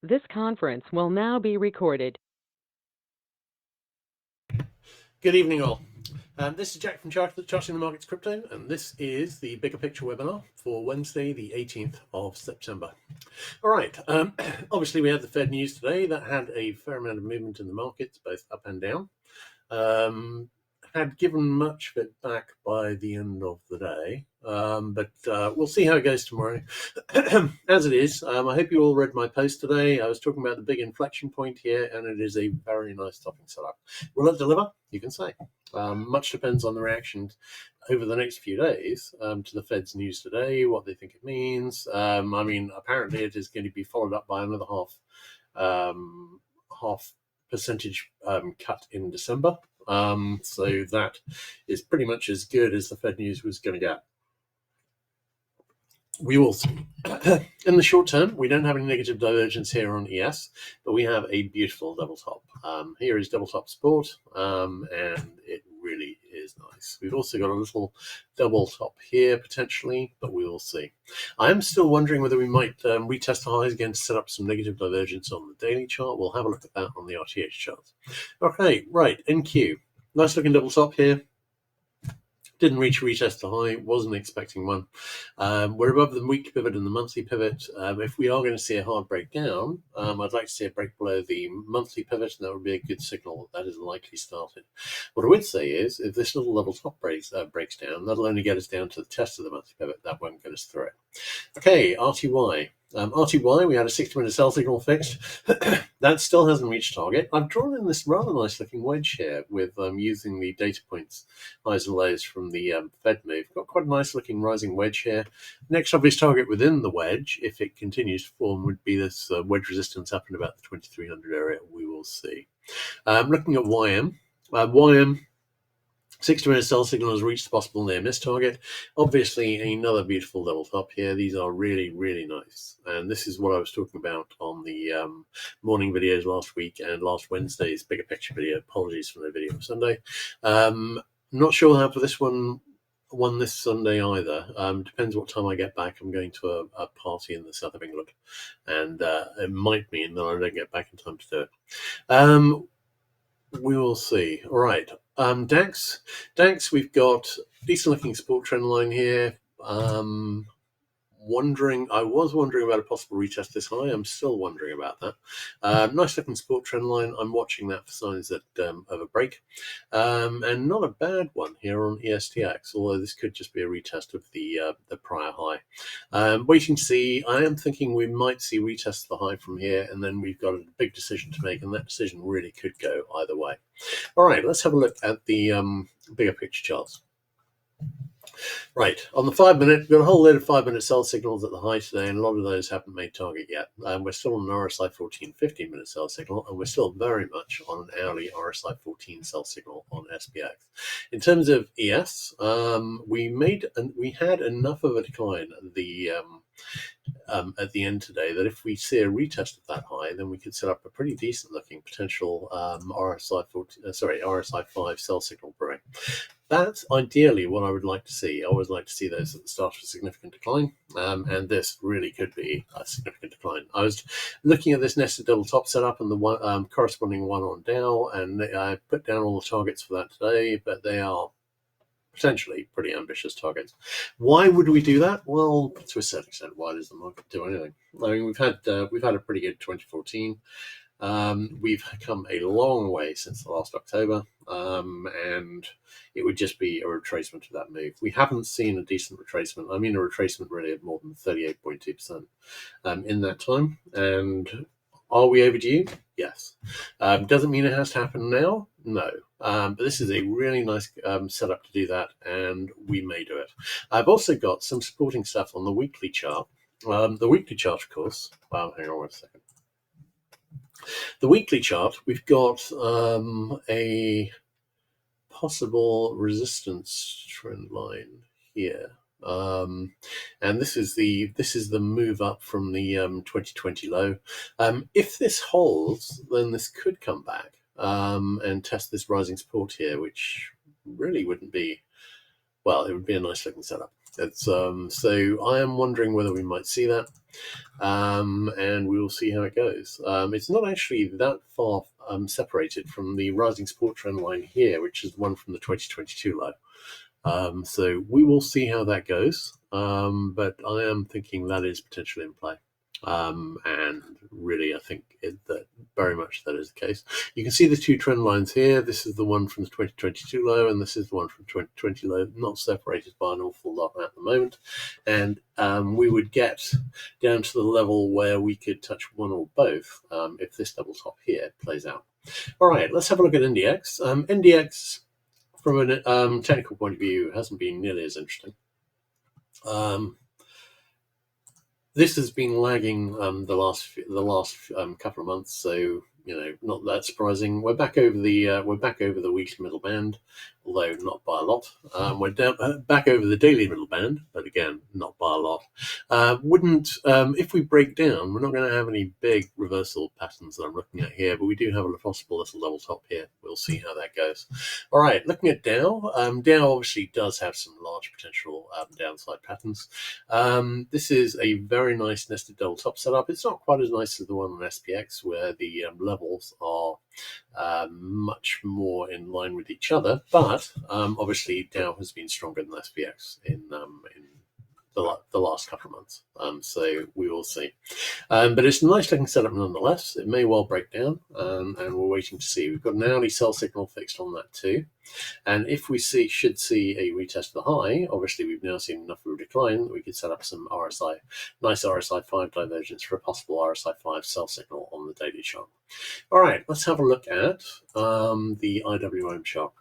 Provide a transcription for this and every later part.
This conference will now be recorded. Good evening, all. This is Jack from Charting the Markets Crypto, and this is the Bigger Picture webinar for Wednesday, the 18th of September. All right, obviously we had the Fed news today that had a fair amount of movement in the markets, both up and down. Had given much of it back by the end of the day, but we'll see how it goes tomorrow. As it is, I hope you all read my post today. I was talking about the big inflection point here, and it is a very nice topping setup. Will it deliver? You can say. Much depends on the reaction over the next few days to the Fed's news today, what they think it means. I mean, apparently it is going to be followed up by another half percentage cut in December. So that is pretty much as good as the Fed news was going to get. We will see. In the short term, we don't have any negative divergence here on ES, but we have a beautiful double top. Here is double top support, and it really is nice. We've also got a little double top here potentially, but we will see. I am still wondering whether we might retest the highs again to set up some negative divergence on the daily chart. We'll have a look at that on the RTH chart. Okay, right, NQ. Nice looking double top here. Didn't reach a retest the high, wasn't expecting one. We're above the weekly pivot and the monthly pivot. If we are going to see a hard breakdown, I'd like to see a break below the monthly pivot, and that would be a good signal that is likely started. What I would say is, if this little level top breaks down, that'll only get us down to the test of the monthly pivot. That won't get us through it. Okay, RTY. RTY, we had a 60-minute sell signal fixed. That still hasn't reached target. I've drawn in this rather nice looking wedge here with using the data points, highs and lows from the Fed move. Got quite a nice looking rising wedge here. Next obvious target within the wedge, if it continues to form, would be this wedge resistance up in about the 2300 area. We will see. Looking at YM. YM, 60-minute sell signal has reached the possible near miss target. Obviously, another beautiful double top here. These are really, really nice. And this is what I was talking about on the morning videos last week and last Wednesday's bigger picture video. Apologies for the video of Sunday. Not sure how for this one this Sunday either. Depends what time I get back. I'm going to a party in the south of England, and it might mean that I don't get back in time to do it. We will see. All right. DAX, we've got decent looking support trend line here. I was wondering about a possible retest this high. I'm still wondering about that. Nice looking support trend line. I'm watching that for signs of a break. And not a bad one here on ESTX, although this could just be a retest of the prior high. Waiting to see. I am thinking we might see retest the high from here, and then we've got a big decision to make, and that decision really could go either way. All right, let's have a look at the bigger picture charts. Right, on the 5-minute, we've got a whole load of 5-minute sell signals at the high today, and a lot of those haven't made target yet. We're still on an RSI 14 15-minute sell signal, and we're still very much on an hourly RSI 14 sell signal on SPX. In terms of ES, we had enough of a decline at the end today that if we see a retest of that high, then we could set up a pretty decent looking potential RSI 5 sell signal brewing. That's ideally what I would like to see. I always like to see those at the start of a significant decline, and this really could be a significant decline. I was looking at this nested double top setup and the one corresponding one on Dow, and I put down all the targets for that today, but they are potentially pretty ambitious targets. Why would we do that? Well, to a certain extent, why does the market do anything? I mean, we've had a pretty good 2014. We've come a long way since the last October, and it would just be a retracement of that move. We haven't seen a decent retracement. I mean, a retracement really of more than 38.2% in that time. And are we overdue? Yes. Doesn't mean it has to happen now? No. But this is a really nice setup to do that, and we may do it. I've also got some supporting stuff on the weekly chart. The weekly chart, of course. Hang on one second. The weekly chart, we've got a possible resistance trend line here, and this is the move up from the 2020 low. If this holds, then this could come back and test this rising support here, which really wouldn't be, well, it would be a nice looking setup. It's so I am wondering whether we might see that, and we will see how it goes. It's not actually that far separated from the rising support trend line here, which is the one from the 2022 low. So we will see how that goes, but I am thinking that is potentially in play. And really, I think that very much that is the case. You can see the two trend lines here. This is the one from the 2022 low, and this is the one from 2020 low, not separated by an awful lot at the moment. And we would get down to the level where we could touch one or both if this double top here plays out. All right, let's have a look at NDX. NDX, from a technical point of view, hasn't been nearly as interesting. This has been lagging the last couple of months, so not that surprising. We're back over the weekly middle band, although not by a lot. We're back over the daily middle band, but again, not by a lot. If we break down, we're not going to have any big reversal patterns that I'm looking at here, but we do have a possible little double top here. We'll see how that goes. All right, looking at Dow. Dow obviously does have some large potential downside patterns. This is a very nice nested double top setup. It's not quite as nice as the one on SPX, where the levels are much more in line with each other, but obviously Dow has been stronger than SPX in the last couple of months, so we will see. But it's a nice looking setup nonetheless. It may well break down, and we're waiting to see. We've got an hourly sell signal fixed on that too, and if we should see a retest of the high, obviously we've now seen enough of a decline that we could set up some nice RSI 5 divergence for a possible RSI 5 sell signal on the daily chart. All right, let's have a look at the IWM chart.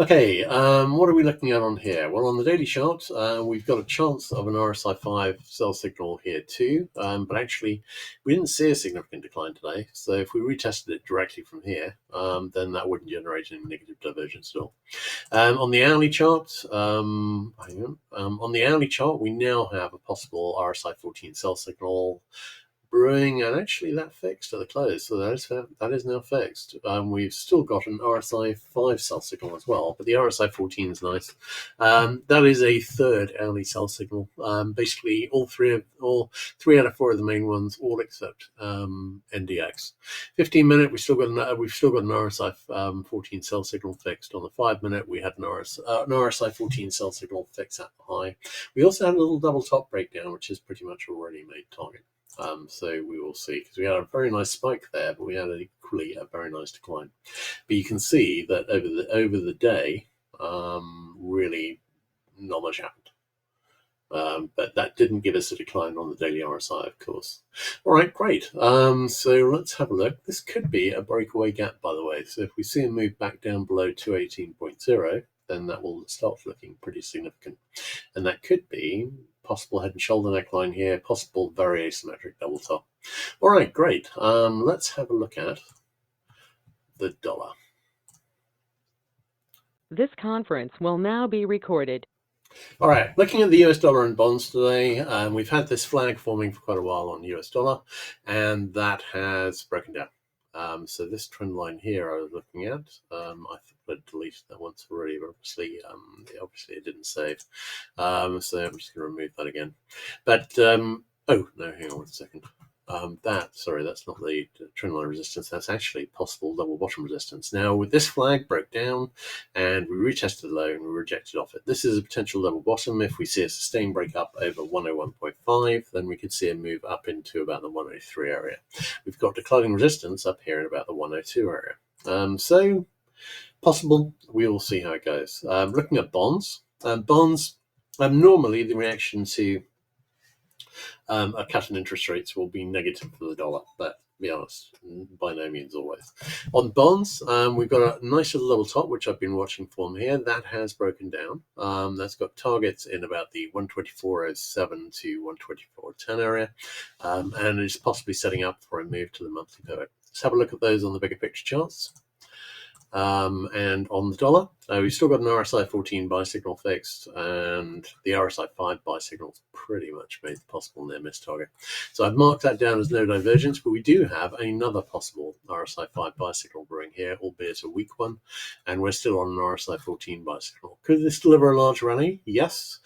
Okay, what are we looking at on here? Well, on the daily chart, we've got a chance of an RSI 5 sell signal here too, but actually we didn't see a significant decline today. So if we retested it directly from here, then that wouldn't generate any negative divergence at all. On the hourly chart, on the hourly chart, we now have a possible RSI 14 sell signal brewing, and actually that fixed at the close, so that is now fixed. We've still got an RSI 5 sell signal as well, but the RSI 14 is nice. That is a third hourly sell signal. Basically, all three out of four of the main ones, all except NDX. 15-minute, we've still got an RSI 14 sell signal fixed. On the 5-minute, we had an RSI 14 sell signal fixed at the high. We also had a little double top breakdown, which is pretty much already made target. So we will see, because we had a very nice spike there, but we had equally a very nice decline. But you can see that over the day, really not much happened. But that didn't give us a decline on the daily RSI, of course. All right, great. So let's have a look. This could be a breakaway gap, by the way. So if we see a move back down below 218.0, then that will start looking pretty significant. And that could be possible head and shoulder neckline here, possible very asymmetric double top. All right, great. Let's have a look at the dollar. This conference will now be recorded. All right, looking at the US dollar and bonds today, we've had this flag forming for quite a while on US dollar, and that has broken down. So this trend line here I was looking at, I think I deleted that once already, but obviously it didn't save. So I'm just going to remove that again. But, oh, no, hang on one second. That's not the trend line resistance. That's actually possible double bottom resistance. Now, with this flag broke down and we retested the low and we rejected off it. This is a potential double bottom. If we see a sustained break up over 101.5, then we could see a move up into about the 103 area. We've got declining resistance up here in about the 102 area. So possible. We will see how it goes. Looking at bonds. Normally the reaction to a cut in interest rates will be negative for the dollar, but to be honest, by no means always. On bonds, we've got a nice little double top, which I've been watching from here. That has broken down. That's got targets in about the 124.07 to 124.10 area, and is possibly setting up for a move to the monthly pivot. Let's have a look at those on the bigger picture charts. And on the dollar, we've still got an RSI 14 buy signal fixed, and the RSI 5 buy signal's pretty much made the possible near miss target. So I've marked that down as no divergence, but we do have another possible RSI 5 buy signal brewing here, albeit a weak one, and we're still on an RSI 14 buy signal. Could this deliver a large rally? Yes.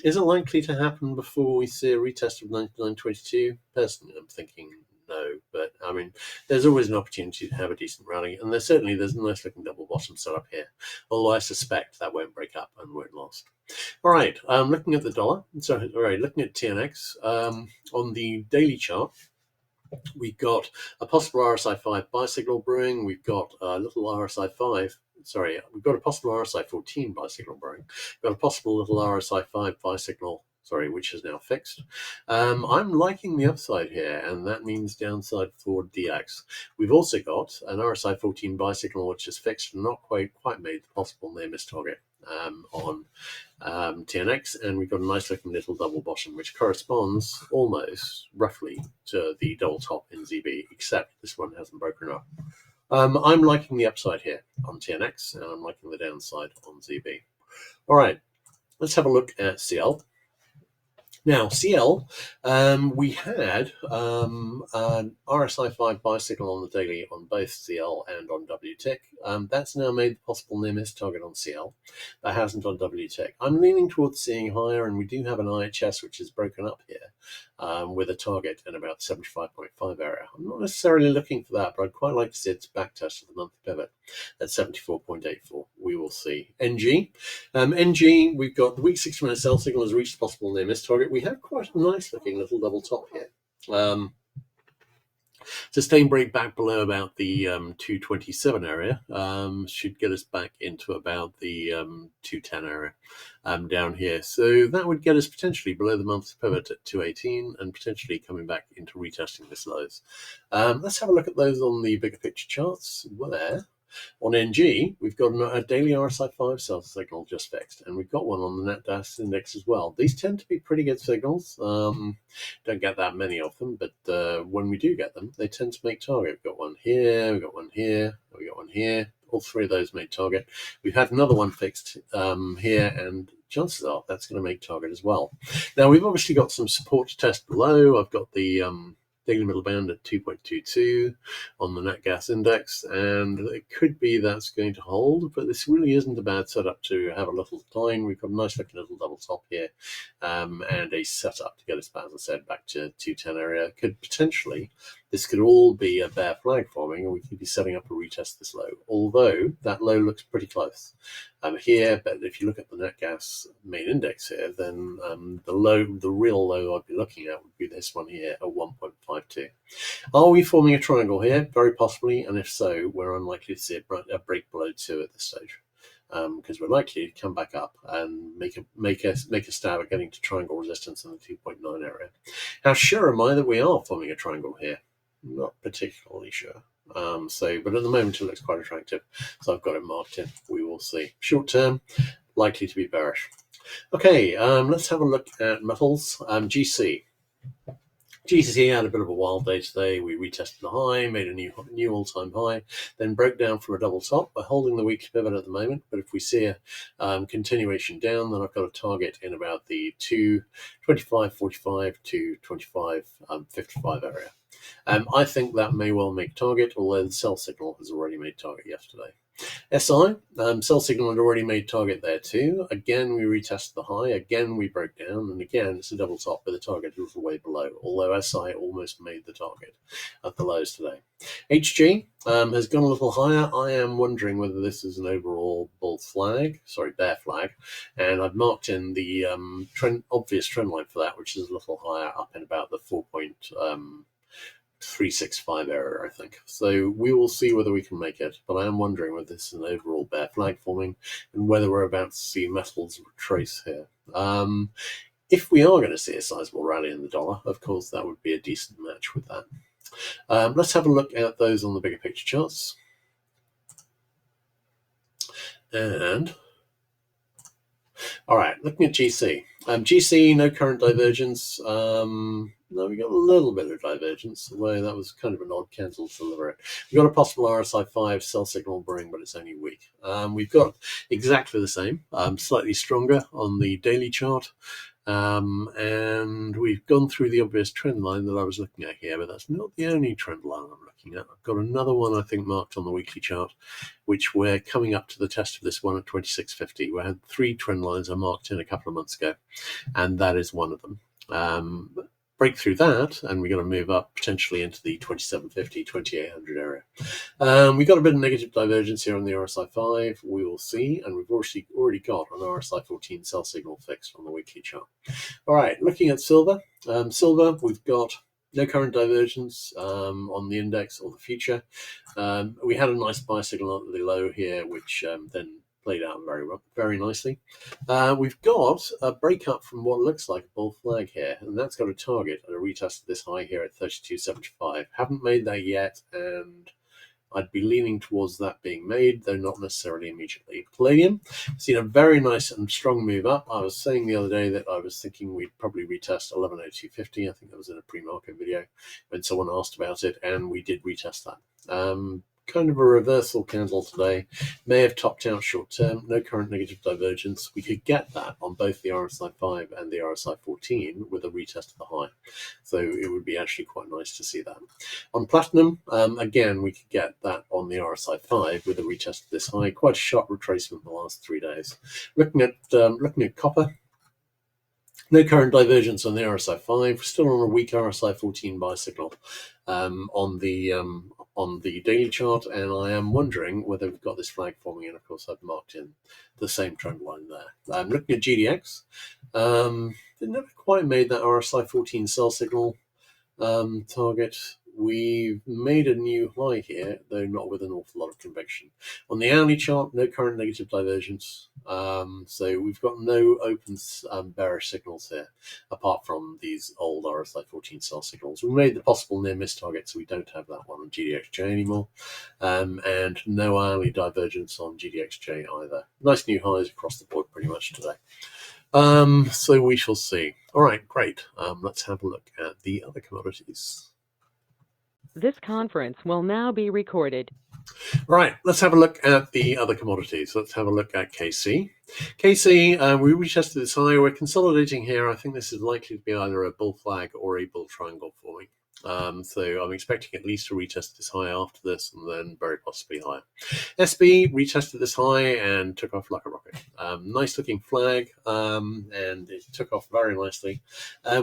Is it likely to happen before we see a retest of 99.22? Personally, I'm thinking no, but I mean, there's always an opportunity to have a decent rally, and there's a nice looking double bottom set up here, although I suspect that won't break up and won't last. All right, looking at the dollar, looking at TNX, on the daily chart, we've got a possible RSI 5 buy signal brewing, we've got a little RSI 5, we've got a possible RSI 14 buy signal brewing, we've got a possible little RSI 5 buy signal, which is now fixed. I'm liking the upside here, and that means downside for DX. We've also got an RSI 14 buy signal, which is fixed and not quite made the possible near miss target on TNX, and we've got a nice looking little double bottom, which corresponds almost roughly to the double top in ZB, except this one hasn't broken up. I'm liking the upside here on TNX, and I'm liking the downside on ZB. All right, let's have a look at CL. Now, CL, we had an RSI 5 buy signal on the daily on both CL and on WTIC. That's now made the possible near miss target on CL. That hasn't on WTIC. I'm leaning towards seeing higher, and we do have an IHS which is broken up here with a target in about 75.5 area. I'm not necessarily looking for that, but I'd quite like to see its back test of the monthly pivot at 74.84. We will see. NG. NG, we've got the week 60-minute sell signal has reached the possible near miss target. We have quite a nice looking little double top here. Sustained break back below about the 227 area should get us back into about the 210 area down here. So that would get us potentially below the monthly pivot at 218 and potentially coming back into retesting this lows. Let's have a look at those on the bigger picture charts. Where on NG, we've got a daily RSI 5 sell signal just fixed, and we've got one on the NetDAX index as well. These tend to be pretty good signals. Don't get that many of them, but when we do get them, they tend to make target. We've got one here, we've got one here, we've got one here. All three of those made target. We've had another one fixed here, and chances are that's going to make target as well. Now, we've obviously got some support to test below. I've got the daily middle band at 2.22 on the net gas index, and it could be that's going to hold, but this really isn't a bad setup to have a little decline. We've got a nice looking little double top here, and a setup to get us back, as I said, back to 210 area. This could all be a bear flag forming, and we could be setting up a retest this low, although that low looks pretty close here. But if you look at the net gas main index here, then the real low I'd be looking at would be this one here at 1.52. Are we forming a triangle here? Very possibly, and if so, we're unlikely to see a break below 2 at this stage, because we're likely to come back up and make a stab at getting to triangle resistance in the 2.9 area. How sure am I that we are forming a triangle here? Not particularly sure. But at the moment it looks quite attractive, so I've got it marked in. We will see. Short term, likely to be bearish. Okay, let's have a look at metals. GC had a bit of a wild day today. We retested the high, made a new all-time high, then broke down from a double top. We're holding the weekly pivot at the moment, but if we see a continuation down, then I've got a target in about the 225.45 to 25.55 area. I think that may well make target, although the sell signal has already made target yesterday. SI, sell signal had already made target there too. Again, we retested the high. Again, we broke down. And again, it's a double top with a target a little way below, although SI almost made the target at the lows today. HG has gone a little higher. I am wondering whether this is an overall bear flag. And I've marked in the obvious trend line for that, which is a little higher up in about the 4.365 area, I think. So we will see whether we can make it, but I am wondering whether this is an overall bear flag forming and whether we're about to see metals retrace here. If we are going to see a sizable rally in the dollar, of course, that would be a decent match with that. Let's have a look at those on the bigger picture charts. And all right, looking at GC. GC, no current divergence. No, we got a little bit of divergence, although that was kind of an odd candle to deliver it. We've got a possible RSI 5 sell signal brewing, but it's only weak. We've got exactly the same, slightly stronger on the daily chart. And we've gone through the obvious trend line that I was looking at here, but that's not the only trend line I'm looking at. I've got another one, I think, marked on the weekly chart, which we're coming up to the test of this one at 26.50. We had 3 trend lines I marked in a couple of months ago, and that is one of them. Break through that, and we're going to move up potentially into the 2750, 2800 area. We got a bit of negative divergence here on the RSI 5. We will see, and we've already got an RSI 14 sell signal fixed on the weekly chart. All right, looking at silver. Silver, we've got no current divergence on the index or the future. We had a nice buy signal at the low here, which then played out very nicely. We've got a breakup from what looks like a bull flag here, and that's got a target at a retest of this high here at 32.75. Haven't made that yet, and I'd be leaning towards that being made, though not necessarily immediately. Palladium, seen a very nice and strong move up. I was saying the other day that I was thinking we'd probably retest 1102.50. I think that was in a pre-market video when someone asked about it, and we did retest that. Kind of a reversal candle today. May have topped out short term. No current negative divergence. We could get that on both the RSI 5 and the RSI 14 with a retest of the high. So it would be actually quite nice to see that. On platinum, again, we could get that on the RSI 5 with a retest of this high. Quite a sharp retracement in the last 3 days. Looking at copper. No current divergence on the RSI 5. Still on a weak RSI 14 buy signal on the daily chart, and I am wondering whether we've got this flag forming, and of course I've marked in the same trend line there. I'm looking at GDX. They never quite made that RSI 14 sell signal target. We've made a new high here, though not with an awful lot of conviction. On the hourly chart, no current negative divergence. So we've got no open bearish signals here, apart from these old RSI 14 sell signals. We made the possible near miss target, so we don't have that one on GDXJ anymore. And no hourly divergence on GDXJ either. Nice new highs across the board pretty much today. So we shall see. All right, great. Let's have a look at the other commodities. This conference will now be recorded. Right, let's have a look at the other commodities. Let's have a look at KC. KC, we retested this high. We're consolidating here. I think this is likely to be either a bull flag or a bull triangle forming. So I'm expecting at least to retest this high after this, and then very possibly higher. SB retested this high and took off like a rocket. Nice looking flag, and it took off very nicely.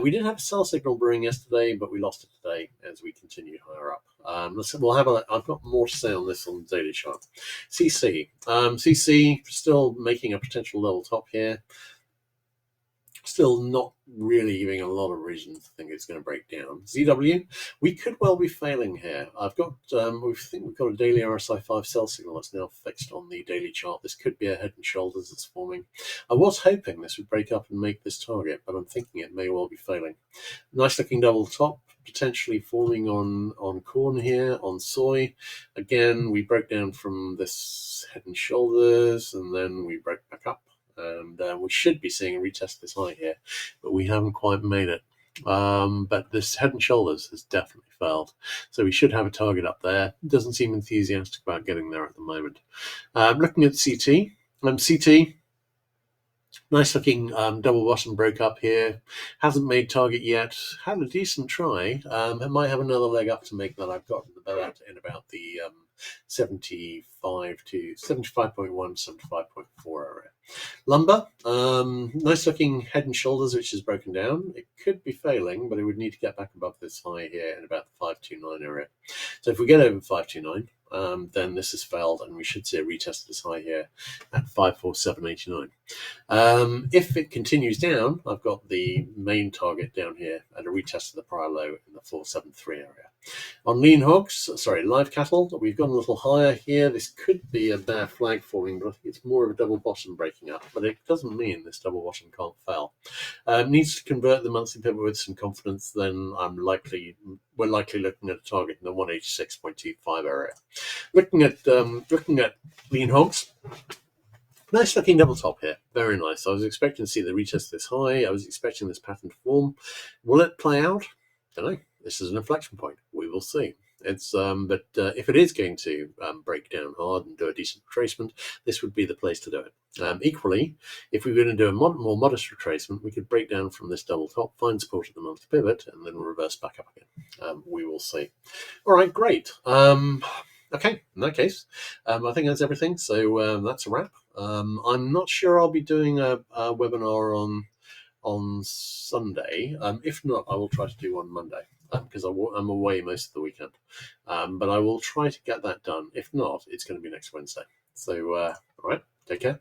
We did have a sell signal brewing yesterday, but we lost it today as we continue higher up. I've got more to say on this on the daily chart. CC, CC still making a potential level top here. Still not really giving a lot of reason to think it's going to break down. ZW, we could well be failing here. We think we've got a daily RSI 5 sell signal that's now fixed on the daily chart. This could be a head and shoulders that's forming. I was hoping this would break up and make this target, but I'm thinking it may well be failing. Nice looking double top, potentially forming on corn here, on soy. Again, we broke down from this head and shoulders, and then we broke back up. And we should be seeing a retest this high here, but we haven't quite made it. But this head and shoulders has definitely failed, so we should have a target up there. Doesn't seem enthusiastic about getting there at the moment. Looking at CT, CT, nice looking double bottom broke up here. Hasn't made target yet. Had a decent try. It might have another leg up to make that. I've got that in about the 75 to 75.1, 75.4 area. Lumber, nice looking head and shoulders, which is broken down. It could be failing, but it would need to get back above this high here in about the 529 area. So if we get over 529, then this has failed, and we should see a retest of this high here at 547.89. If it continues down, I've got the main target down here at a retest of the prior low in the 473 area. On live cattle, we've gone a little higher here. This could be a bear flag forming, but I think it's more of a double bottom breaking up. But it doesn't mean this double bottom can't fail. Needs to convert the monthly pivot with some confidence. Then we're likely looking at a target in the 186.25 area. Looking at lean hogs. Nice looking double top here. Very nice. I was expecting to see the retest this high. I was expecting this pattern to form. Will it play out? Don't know. This is an inflection point. We will see. It's but if it is going to break down hard and do a decent retracement, this would be the place to do it. Equally, if we were going to do a more modest retracement, we could break down from this double top, find support at the monthly pivot, and then reverse back up again. We will see. All right, great. Okay, in that case, I think that's everything. So that's a wrap. I'm not sure I'll be doing a webinar on Sunday. If not, I will try to do one Monday because I'm away most of the weekend. But I will try to get that done. If not, it's going to be next Wednesday. So, all right, take care.